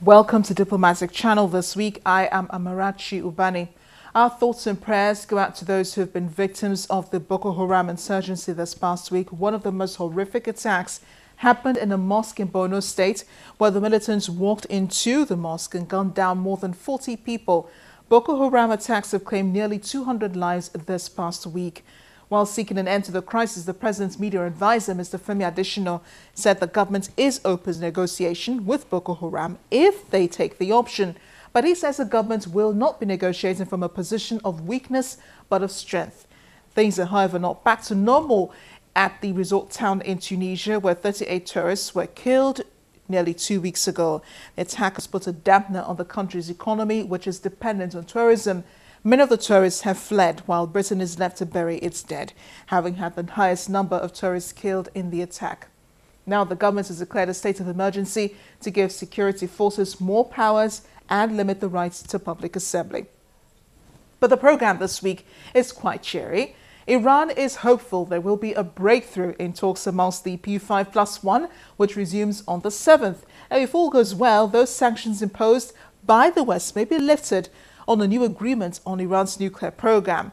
Welcome to Diplomatic Channel this week. I am Amarachi Ubani. Our thoughts and prayers go out to those who have been victims of the Boko Haram insurgency this past week. One of the most horrific attacks happened in a mosque in Borno State, where the militants walked into the mosque and gunned down more than 40 people. Boko Haram attacks have claimed nearly 200 lives this past week. While seeking an end to the crisis, the president's media advisor, Mr. Femi Adeshina, said the government is open to negotiation with Boko Haram if they take the option. But he says the government will not be negotiating from a position of weakness, but of strength. Things are, however, not back to normal at the resort town in Tunisia, where 38 tourists were killed nearly 2 weeks ago. The attack has put a dampener on the country's economy, which is dependent on tourism. Many of the tourists have fled, while Britain is left to bury its dead, having had the highest number of tourists killed in the attack. Now the government has declared a state of emergency to give security forces more powers and limit the rights to public assembly. But the program this week is quite cheery. Iran is hopeful there will be a breakthrough in talks amongst the P5+1, which resumes on the 7th. And if all goes well, those sanctions imposed by the West may be lifted on a new agreement on Iran's nuclear program.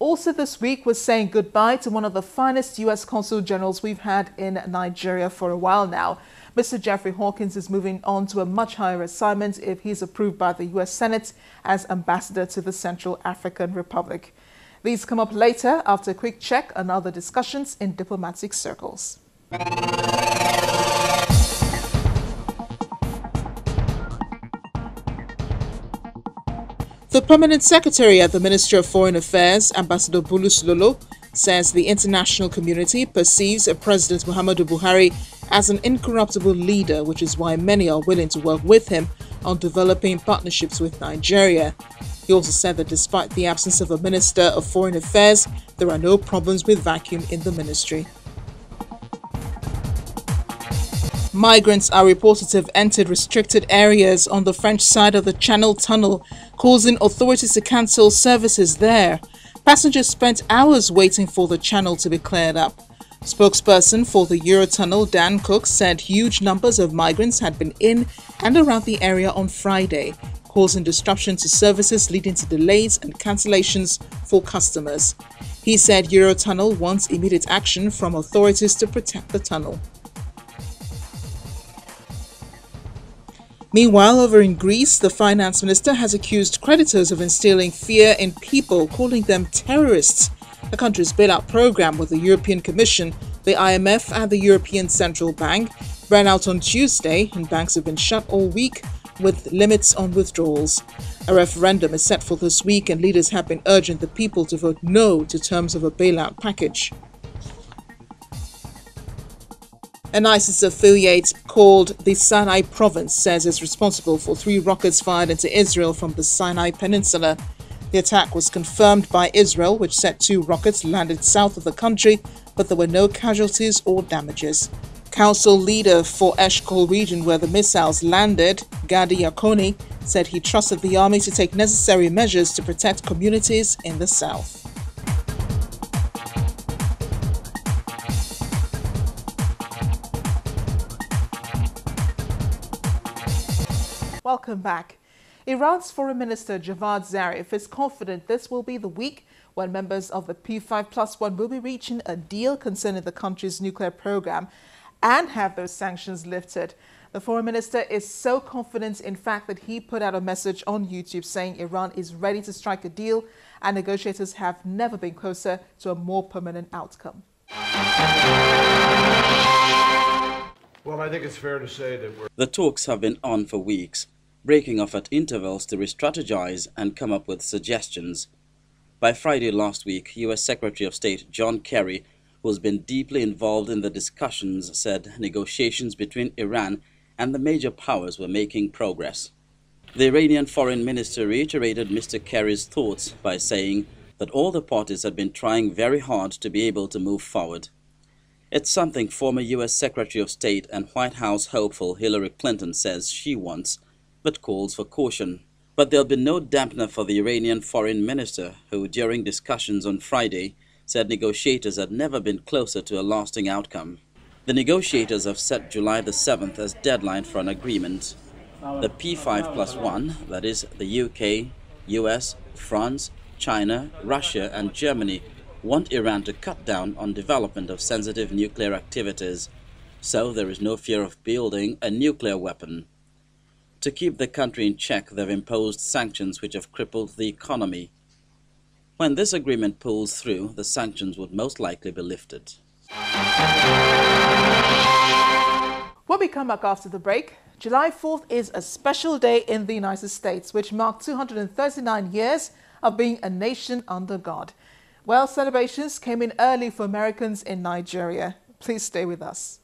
Also this week, we're saying goodbye to one of the finest U.S. consul generals we've had in Nigeria for a while now. Mr. Jeffrey Hawkins is moving on to a much higher assignment if he's approved by the U.S. Senate as ambassador to the Central African Republic. These come up later after a quick check on other discussions in diplomatic circles. The Permanent Secretary at the Ministry of Foreign Affairs, Ambassador Bulus Lolo, says the international community perceives President Muhammadu Buhari as an incorruptible leader, which is why many are willing to work with him on developing partnerships with Nigeria. He also said that despite the absence of a Minister of Foreign Affairs, there are no problems with vacuum in the ministry. Migrants are reported to have entered restricted areas on the French side of the Channel Tunnel, causing authorities to cancel services there. Passengers spent hours waiting for the channel to be cleared up. Spokesperson for the Eurotunnel, Dan Cook, said huge numbers of migrants had been in and around the area on Friday, causing disruption to services, leading to delays and cancellations for customers. He said Eurotunnel wants immediate action from authorities to protect the tunnel. Meanwhile, over in Greece, the finance minister has accused creditors of instilling fear in people, calling them terrorists. The country's bailout program with the European Commission, the IMF and the European Central Bank ran out on Tuesday, and banks have been shut all week with limits on withdrawals. A referendum is set for this week, and leaders have been urging the people to vote no to terms of a bailout package. An ISIS affiliate called the Sinai Province says it's responsible for 3 rockets fired into Israel from the Sinai Peninsula. The attack was confirmed by Israel, which said 2 rockets landed south of the country, but there were no casualties or damages. Council leader for Eshkol region, where the missiles landed, Gadi Yakoni, said he trusted the army to take necessary measures to protect communities in the south. Welcome back. Iran's Foreign Minister Javad Zarif is confident this will be the week when members of the P5+1 will be reaching a deal concerning the country's nuclear program and have those sanctions lifted. The Foreign Minister is so confident, in fact, that he put out a message on YouTube saying Iran is ready to strike a deal and negotiators have never been closer to a more permanent outcome. Well, I think it's fair to say that the talks have been on for weeks, breaking off at intervals to re-strategize and come up with suggestions. By Friday last week, U.S. Secretary of State John Kerry, who has been deeply involved in the discussions, said negotiations between Iran and the major powers were making progress. The Iranian foreign minister reiterated Mr. Kerry's thoughts by saying that all the parties had been trying very hard to be able to move forward. It's something former U.S. Secretary of State and White House hopeful Hillary Clinton says she wants, but calls for caution. But there'll be no dampener for the Iranian foreign minister, who during discussions on Friday said negotiators had never been closer to a lasting outcome. The negotiators have set July the 7th as deadline for an agreement. The P5+1, that is the UK, US, France, China, Russia and Germany, want Iran to cut down on development of sensitive nuclear activities, so there is no fear of building a nuclear weapon. To keep the country in check, they've imposed sanctions which have crippled the economy. When this agreement pulls through, the sanctions would most likely be lifted. When we come back after the break, July 4th is a special day in the United States, which marked 239 years of being a nation under God. Well, celebrations came in early for Americans in Nigeria. Please stay with us.